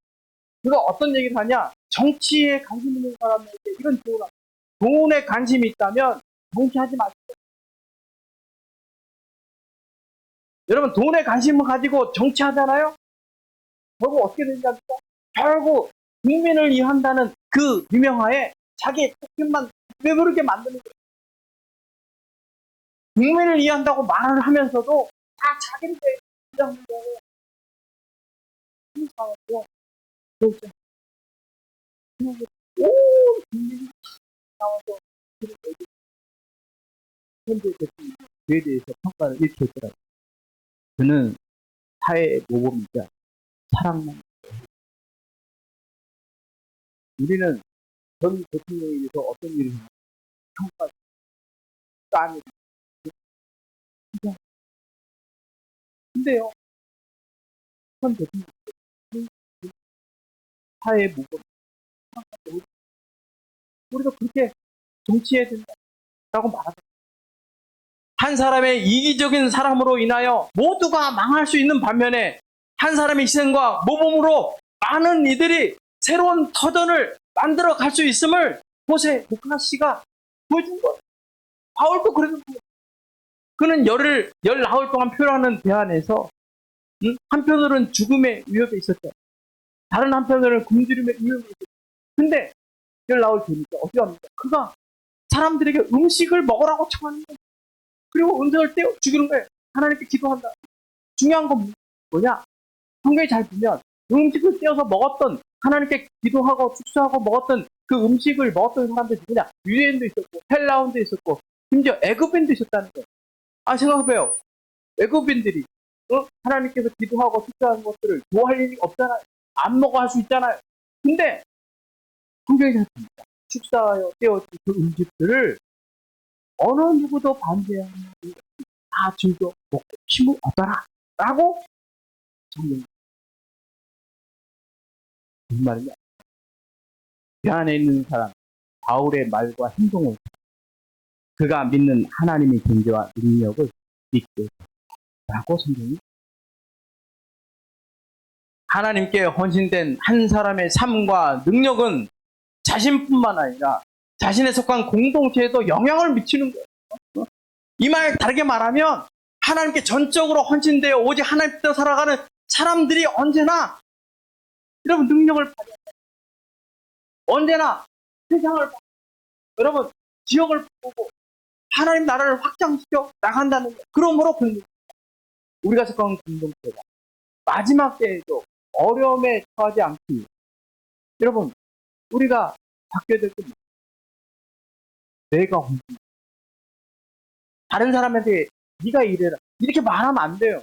그가 어떤 얘기를 하냐? 정치에 관심 있는 사람에게 이런 조언을 돈에 관심이 있다면 정치하지 마세요. 여러분 돈에 관심을 가지고 정치하잖아요? 결국 어떻게 되는지 압니까? 결국 국민을 위한다는 그 유명하에 자기의 특権만 배부르게 만드는 거예요. 국민을 위한다고 말을 하면서도 다 자기를 위하는 거예요. 이 상황이요. 그렇죠. 온 국민이 나와서 현재 대통령에 대해서 평가를 이렇게 했더라고요. 그는 사회의 모범이자 사랑만. 우리는 전 대통령에 대해서 어떤 일을 하냐 평가 깜이 근데요 전 대통령 사회의 모범 우리도 그렇게 정치해야 된다고 말하죠. 한 사람의 이기적인 사람으로 인하여 모두가 망할 수 있는 반면에 한 사람의 희생과 모범으로 많은 이들이 새로운 터전을 만들어 갈 수 있음을 모세 목사 씨가 보여준 거예요. 바울도 그래서 그는 열나흘 동안 표현하는 대안에서 한편으로는 죽음의 위협에 있었죠. 다른 한편으로는 굶주림의 위협에 있었죠. 근데 열나흘 되니까 어떻게 합니까? 그가 사람들에게 음식을 먹으라고 청하는 거예요. 그리고 음식을 떼어 죽이는 거예요. 하나님께 기도한다. 중요한 건 뭐냐? 성경에 잘 보면 음식을 떼어서 먹었던 하나님께 기도하고 축사하고 먹었던 그 음식을 먹었던 사람들이 누구냐? 유대인도 있었고 헬라온도 있었고 심지어 애굽인도 있었다는 거예요. 아 생각해봐요. 애굽인들이 하나님께서 기도하고 축사하는 것들을 좋아할 일이 없잖아요. 안 먹어 할 수 있잖아요. 근데 성경에 잘 봅니다. 축사하여 떼어진 그 음식들을 어느 누구도 반대하는 다 즐겨 먹고 힘을 얻어라 라고 성경이 무슨 말이냐? 그 안에 있는 사람 바울의 말과 행동을 그가 믿는 하나님의 존재와 능력을 믿게 라고 성경이 하나님께 헌신된 한 사람의 삶과 능력은 자신뿐만 아니라 자신에 속한 공동체에도 영향을 미치는 거예요. 이 말 다르게 말하면 하나님께 전적으로 헌신되어 오직 하나님 뜻대로 살아가는 사람들이 언제나 여러분 능력을 발휘한다. 언제나 세상을 여러분 지역을 보고 하나님 나라를 확장시켜 나간다는 거예요. 그러므로 우리가 속한 공동체가 마지막 때에도 어려움에 처하지 않기 위해 여러분 우리가 바뀌어야 될 게 뭐예요? 내가 혼자 다른 사람한테 네가 이래라 이렇게 말하면 안 돼요.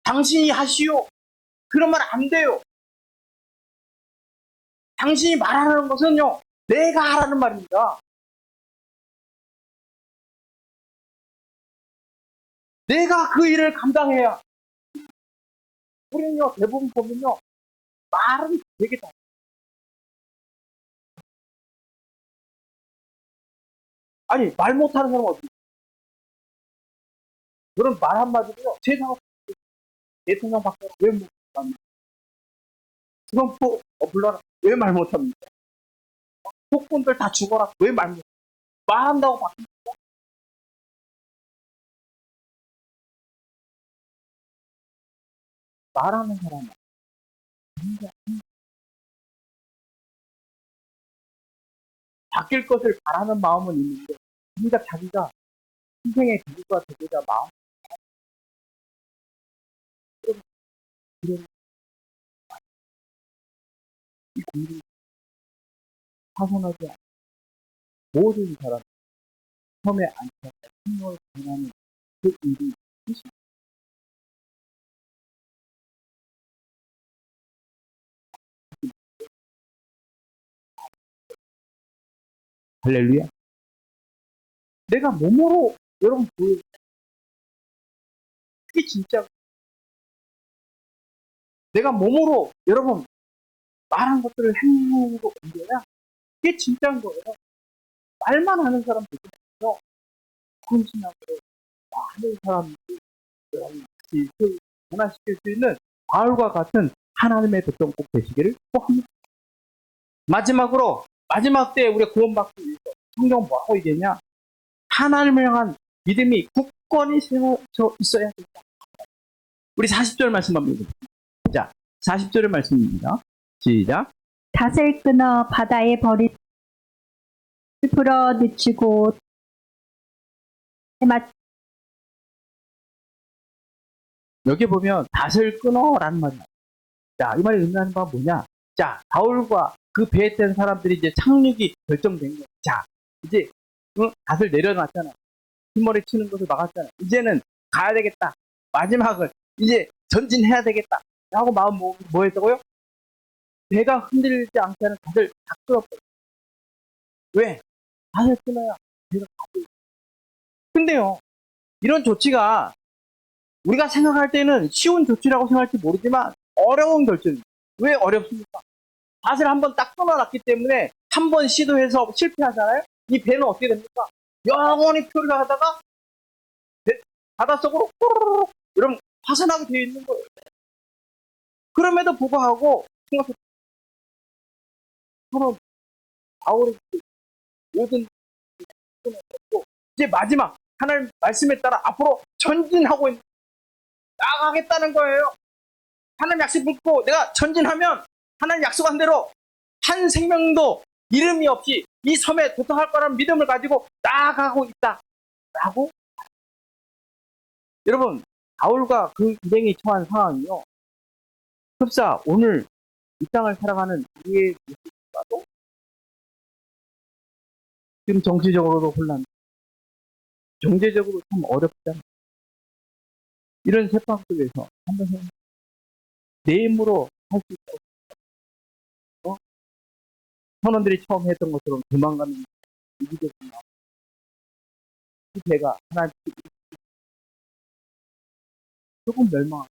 당신이 하시오 그런 말 안 돼요. 당신이 말하는 것은요 내가 하라는 말입니다. 내가 그 일을 감당해야. 우리는요 대부분 보면요 말은 되게 잘 아니 말 못하는 사람은 어떻게 그런 말 한마디로요 세상을 대통령 바꿔 왜 못합니까? 트럼프 불러라 왜 말 못합니까? 폭군들 다 죽어라 왜 말 못합니까? 말한다고 바뀝니까? 말하는 사람은 바뀔 것을 바라는 마음은 있는데 그러니까 자기가 인생의 기부가 되고자 마음 이 공부 타선하지 않는 모든 사람 처음에 앉혀서 생명을 전하는 그 일이 있습니다. 할렐루야. 내가 몸으로 여러분 보여요. 그게 진짜 내가 몸으로 여러분 말한 것들을 행동으로 옮겨야 그게 진짜인 거예요. 말만 하는 사람 되지 말고 헌신하고 많은 사람들이 여러분 변화시킬 수 있는 바울과 같은 하나님의 백성 꼭 되시기를 축복합니다. 마지막으로 마지막 때에 우리가 구원받기 위해서 성경 뭐하고 얘기했냐? 하나님을 향한 믿음이 굳건히 세워져 있어야 된다. 우리 40절 말씀 한번 읽어보겠습니다. 자, 40절의 말씀입니다. 시작. 닷을 끊어 바다에 버리 풀어 늦추고 여기 보면 닷을 끊어라는 말이야. 자, 이 말이 의미하는 바가 뭐냐? 자, 바울과 그 배에 탄 사람들이 이제 착륙이 결정된 거야. 자, 이제 닷을 내려놨잖아. 흰머리 치는 것을 막았잖아. 이제는 가야 되겠다. 마지막을 이제 전진해야 되겠다. 라고 마음 뭐 했다고요? 배가 흔들리지 않게 하는 닷을 다 끊었거든. 왜? 닷을 끊어야 배가 가고 있어. 근데요, 이런 조치가 우리가 생각할 때는 쉬운 조치라고 생각할지 모르지만 어려운 결정입니다. 왜 어렵습니까? 닷을 한번 딱 끊어놨기 때문에 한 번 시도해서 실패하잖아요? 이 배는 어떻게 됩니까? 영원히 표류를 하다가 바닷속으로 호로록 이런 파산하게 되어 있는 거예요. 그럼에도 불구하고 저는 바울의 모든 이제 마지막 하나님 말씀에 따라 앞으로 전진하고 있는 나가겠다는 거예요. 하나님 약속 믿고 내가 전진하면 하나님 약속한 대로 한 생명도 이름이 없이 이 섬에 도착할 거라는 믿음을 가지고 나아가고 있다. 라고 여러분 바울과 그 일행이 처한 상황이요. 흡사 오늘 이 땅을 살아가는 우리의 모습과도 지금 정치적으로도 혼란, 경제적으로 참 어렵잖아요. 이런 세상 속에서 한번 내 힘으로 할 수 있다고 선원들이 처음 했던 것처럼 도망가는 이기적인 마음. 그 배가 하나님 조금 멸망하고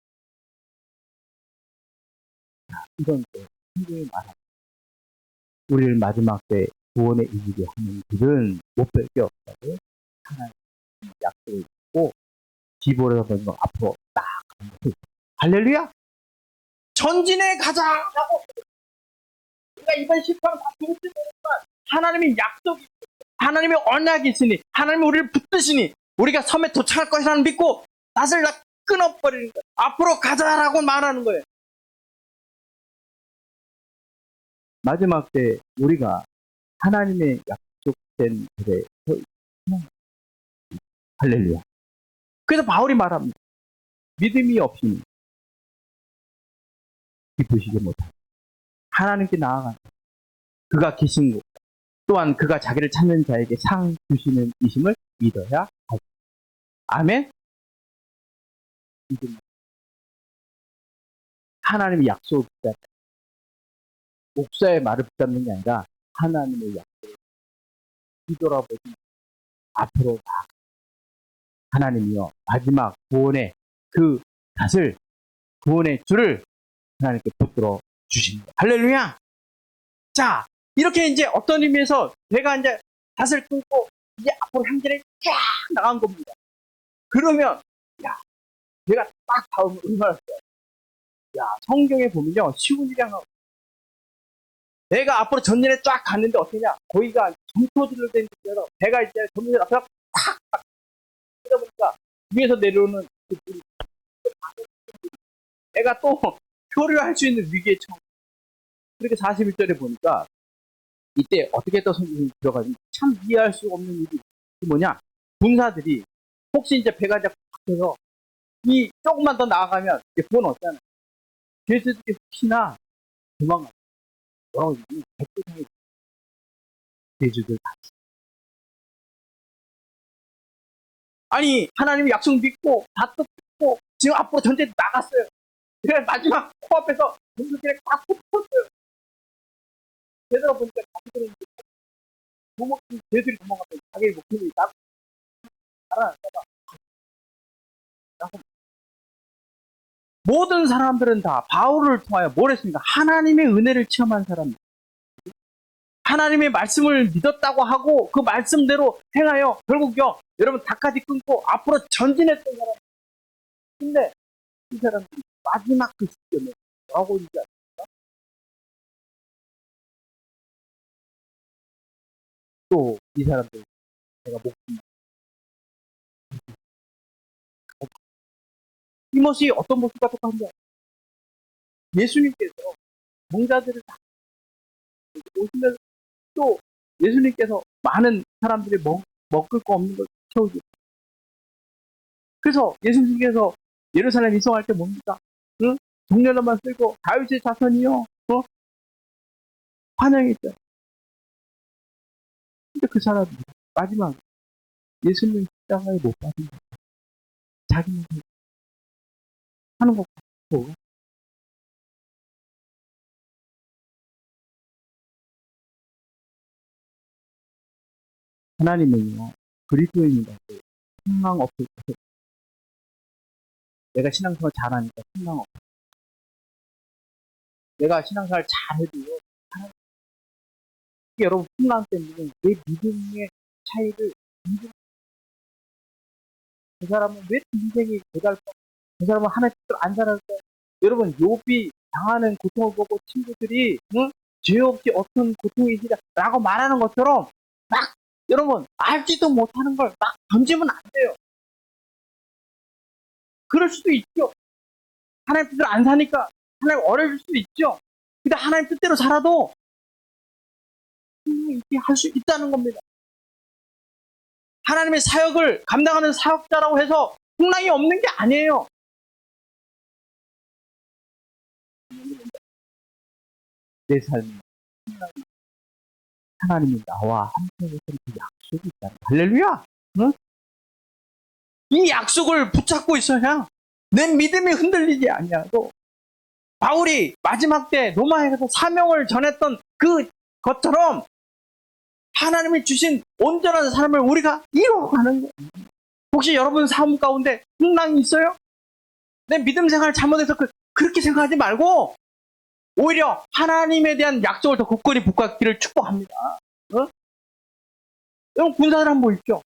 이런 때 성경이 말합니다. 우리를 마지막 때 구원에 이기게 하는 길은 못 뺄 게 없다고 하나님 약속을 받고 기보를 하는 거 앞으로 딱 가는 거예요. 할렐루야! 전진해 가자라고 우리가 이번 실패하면 다 좋을지 모르지만 하나님의 약속이 하나님의 언약이 있으니 하나님이 우리를 붙드시니 우리가 섬에 도착할 것이라는 믿고 낫을 다 끊어버리는 거예요. 앞으로 가자라고 말하는 거예요. 마지막 때 우리가 하나님의 약속된 길에 서 있는 할렐루야. 그래서 바울이 말합니다. 믿음이 없이는 기쁘시게 못합니다. 하나님께 나아가는 그가 계신 곳, 또한 그가 자기를 찾는 자에게 상 주시는 이심을 믿어야 하죠. 아멘? 믿음. 하나님의 약속을 붙잡는, 목사의 말을 붙잡는 게 아니라 하나님의 약속을 뒤돌아보지 앞으로 나아가. 하나님이요, 마지막 구원의 그 닷을, 구원의 줄을 하나님께 붙들어 주십니다. 할렐루야! 자, 이렇게 이제 어떤 의미에서 내가 이제 닷을 끊고 이제 앞으로 향전에 쫙 나간 겁니다. 그러면, 야, 내가 딱 다음은 얼마나 좋아요. 야, 성경에 보면요, 쉬운 일이 하나. 내가 앞으로 전진에 쫙 갔는데 어떠냐? 거기가 점토질로 된 데로 배가 이제 점토질 앞에 탁! 그러다 보니까 위에서 내려오는 그 물이 내가 또 표류할 수 있는 위기에 처음. 그렇게 41절에 보니까 이때 어떻게 또 성경이 들어가는지 참 이해할 수 없는 일이 뭐냐? 군사들이 혹시 이제 배가 이제 박혀서 이 조금만 더 나아가면 이제 구원 없잖아요. 죄수들이 혹시나 도망가. 뭐라고 그러지? 백두장이 죄수들 다. 아니, 하나님 약속 믿고 다 뜯고 지금 앞으로 전쟁 나갔어요. 그래 마지막 코앞에서 군수들이 딱 붙었어요. 되돌아 보니까 자기들은 도먹기 죄들이 도망가서 자기의 목숨이 딱 살아났다가 모든 사람들은 다 바울을 통하여 뭘 했습니까? 하나님의 은혜를 체험한 사람들. 하나님의 말씀을 믿었다고 하고 그 말씀대로 행하여 결국요 여러분 닭까지 끊고 앞으로 전진했던 사람. 근데 이 사람들이 마지막 그 시점에 뭐라고 있지 않습니까? 또 이 사람들 제가 목숨 이 모습이 어떤 모습과 똑같은데 예수님께서 종자들을 다 오시면서 또 예수님께서 많은 사람들이 먹을 거 없는 걸 채워주고 그래서 예수님께서 예루살렘 이송할 때 뭡니까? 응? 동료들만 쓸고 다윗의 자손이요 환영했죠. 근데 그 사람이 마지막 예수님 십자가에 못 박은 거 자기는 하는 거 같고 하나님은요 그리스도인이라고 희망 없을 때 내가 신앙생활 잘하니까 희망 없어. 내가 신앙생활 잘해도 하나님 여러분 풍랑 때문에 내 믿음의 차이를 그 사람은 왜 인생이 고달파? 그 사람은 하나님 뜻대로 안 살았어요. 여러분 욥이 당하는 고통을 보고 친구들이 죄 없이 어떤 고통이시라고 말하는 것처럼 막 여러분 알지도 못하는 걸 막 던지면 안 돼요. 그럴 수도 있죠. 하나님 뜻대로 안 사니까 하나님 어려울 수도 있죠. 근데 하나님 뜻대로 살아도 이렇게 할 수 있다는 겁니다. 하나님의 사역을 감당하는 사역자라고 해서 풍랑이 없는 게 아니에요. 내 삶에 하나님이 나와 함께 했던 그 약속이 있다. 할렐루야! 응? 이 약속을 붙잡고 있어야 내 믿음이 흔들리지 아니하고 바울이 마지막 때 로마에 가서 사명을 전했던 그 것처럼 하나님이 주신 온전한 삶을 우리가 이루어가는 거예요. 혹시 여러분 삶 가운데 풍랑이 있어요? 내 믿음 생활 잘못해서 그렇게 생각하지 말고 오히려 하나님에 대한 약속을 더 굳건히 붙잡기를 축복합니다. 어? 여러분 군사들 한번 보십시오.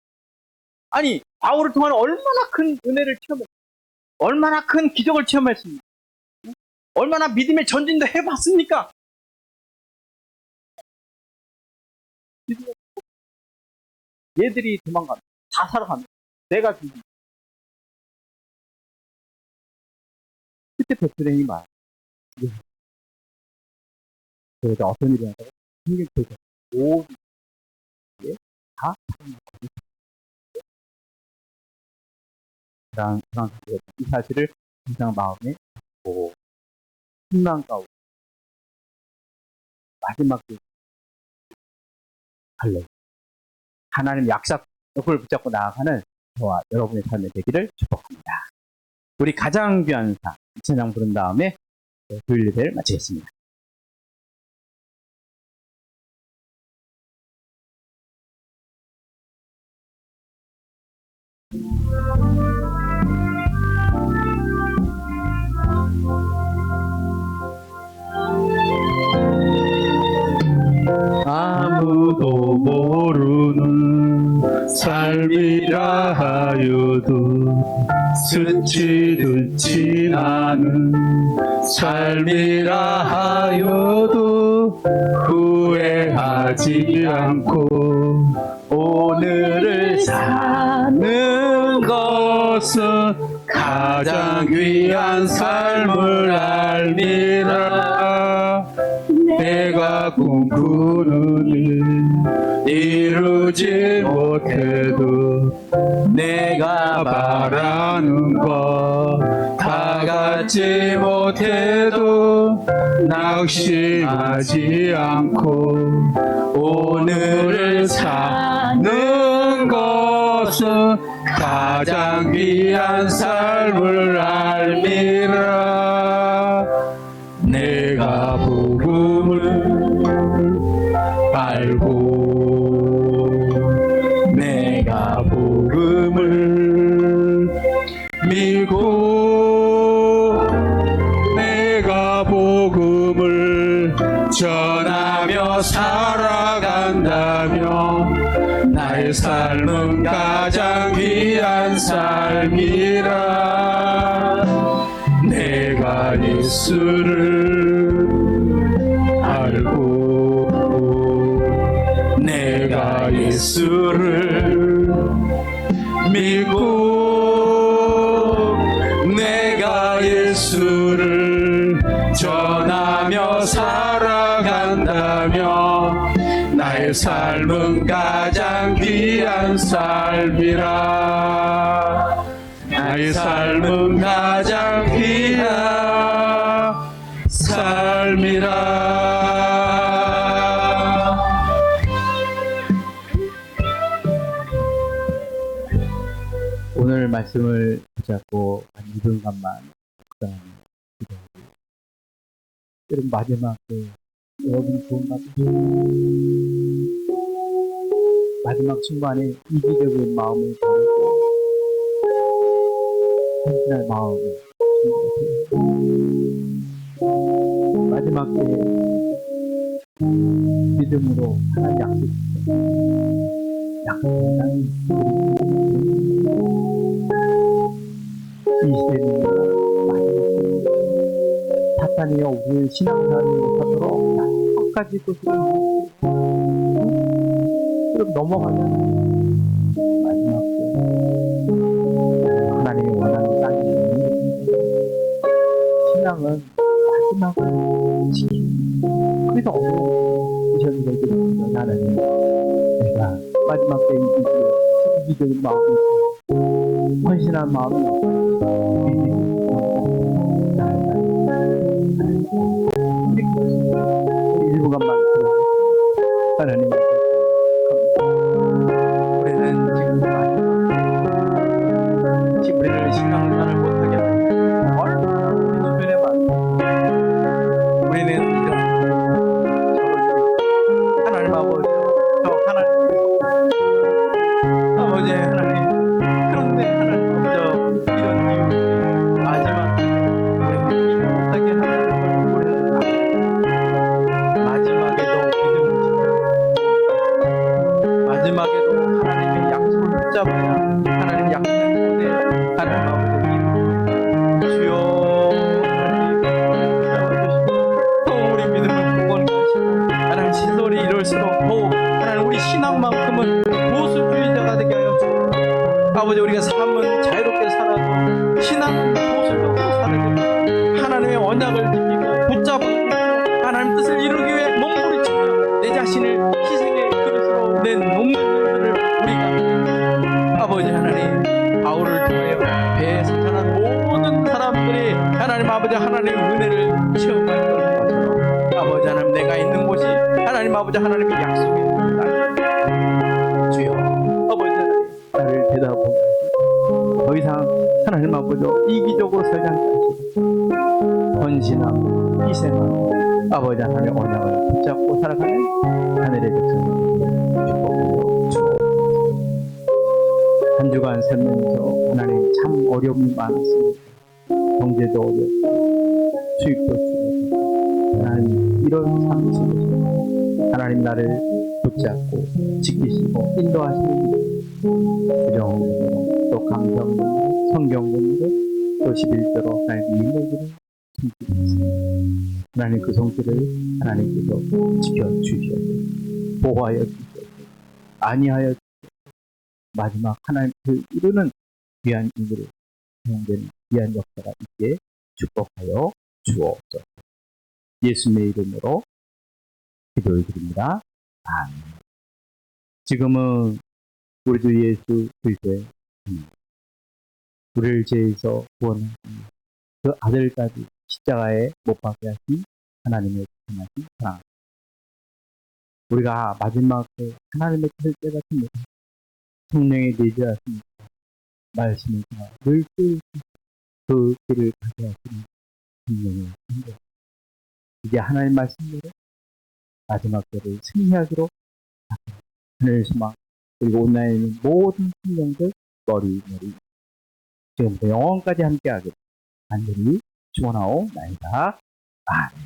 아니 바울을 통한 얼마나 큰 은혜를 체험했습니까? 얼마나 큰 기적을 체험했습니까? 얼마나 믿음의 전진도 해봤습니까? 얘들이 도망갑니다. 다 살아갑니다. 내가 죽입니다. 그때 베트레헴이 말. 그래서 어떤 일이 나타나요? 힘들게 모든 게 다 불안하게 이 사실을 항상 마음에 갖고 희망 가운데 마지막 할래 하나님 약속을 붙잡고 나아가는 저와 여러분의 삶이 되기를 축복합니다. 우리 가장 귀한 상 찬양 부른 다음에 주일 예배를 마치겠습니다. 아무도 모르는 삶이라 하여도 스치듯이 나는 삶이라 하여도 후회하지 않고 오늘을 사는 것은 가장 귀한 삶을 알미라. 내가 꿈꾸는 일 이루지 못해도 내가 바라는 것 다 갖지 못해도 낙심하지 않고 오늘을 사는 것은 가장 귀한 삶을 알미라. 내가 복음을 알고 내가 복음을 믿고 내가 복음을 전하며 살아간다면 나의 삶은 가장 귀한 삶이라. 내가 예수를 알고 내가 예수를 믿고 내가 예수를 전하며 살아간다면 나의 삶은 가장 귀한 삶이라. 나의 삶은 가장 귀한 삶이라. 오늘 말씀을 붙잡고 한 2분간만 묵상하며 기도하고 여러분 마지막에 여러분 좋은 마지막 순간에 이기적인 마음을 버리고 헌신할 마음을 준비하세요. 마지막 때에 믿음으로 하나님 약속하는 이 시대는 마지막 사탄이여 우리의 신앙생활을 못하도록 끝까지 또 그럼 넘어가면 마지막 때 하나님이 원하는 땅이 신앙은 마지막으로 지키는 그래서 어려운 미션이 되기를 하나님 내가 마지막 때 이기적인 마음이 헌신한 마음이 우리 일부간만 하나님 우리는 지금 우리를 신앙생활을 못하게 하는 얼마나 우리 주변에 많은 우리는 이런 하나님 아버지 저 하나님 아버지 하나님 그런데 하나님 아버지 이런 이유 마지막 우리를 못하게 하는 걸 우리는 마지막에도 믿음을 지켜야 마지막에도 하나님의 약속을 붙잡아야 하나님 약속의 무대 하나님 아버지 주여 하나님 붙잡아주시고 또 우리 믿음을 굳건하시고 하나님 시설이 이럴수록 더욱 하나님 우리 신앙만큼은 보수주의자가 되게 하여 주시고 아버지 우리가 삶은 자유롭게 살아도 신앙은 보수적으로 살아야 됩니다. 하나님의 언약을 지키고 붙잡고 하나님 뜻을 이루기 위해 몸부림치며 내 자신을 희생의 그릇으로 낸 높는 일들을 우리가 아버지 하나님 바울을 통하여 아버지 하나님의 약속이 있는 날 주여 아버지 하나님 나를 대답하고 더 이상 하나님 아버지 이기적으로 살지 않게 헌신하고 희생하고 아버지 하나님의 언약을 붙잡고 살아가는 하늘의 백성을 축복하여 주옵소서. 한 주간 살면서 하나님 참 어려움이 많았습니다. 경제도 어렵고 수입도 줄어들고 하나님 이런 삶 속에서 하나님 나를 붙잡고 지키시고 인도하시는 부정으로 또 감정으로 성경으로 또 11조로 하나님 인내기를 숨기겠습니다. 하나님 그 성질을 하나님께서 지켜주셔서 보호하여 주셔서 안위하여 주셔서 마지막 하나님 그 이루는 귀한 인물을 사용되는 귀한 역사가 있게 축복하여 주옵소서. 예수님의 이름으로 기도를 드립니다. 아멘. 지금은 우리 주 예수 그리스도의 우리를 죄에서 구원하신 그 아들까지 십자가에 못 박게 하신 하나님의 선하신 사랑. 우리가 마지막 그 하나님의 절대 같은 성령에 내주하신 말씀을 늘 그 길을 가게 하시는 성령의 힘들. 이제 하나님 말씀대로 마지막 때를 승리하기로 하늘 소망 그리고 온라인에 있는 모든 성령들 머리 지금부터 영원까지 함께하기로 간절히 축원하옵나이다. 아멘.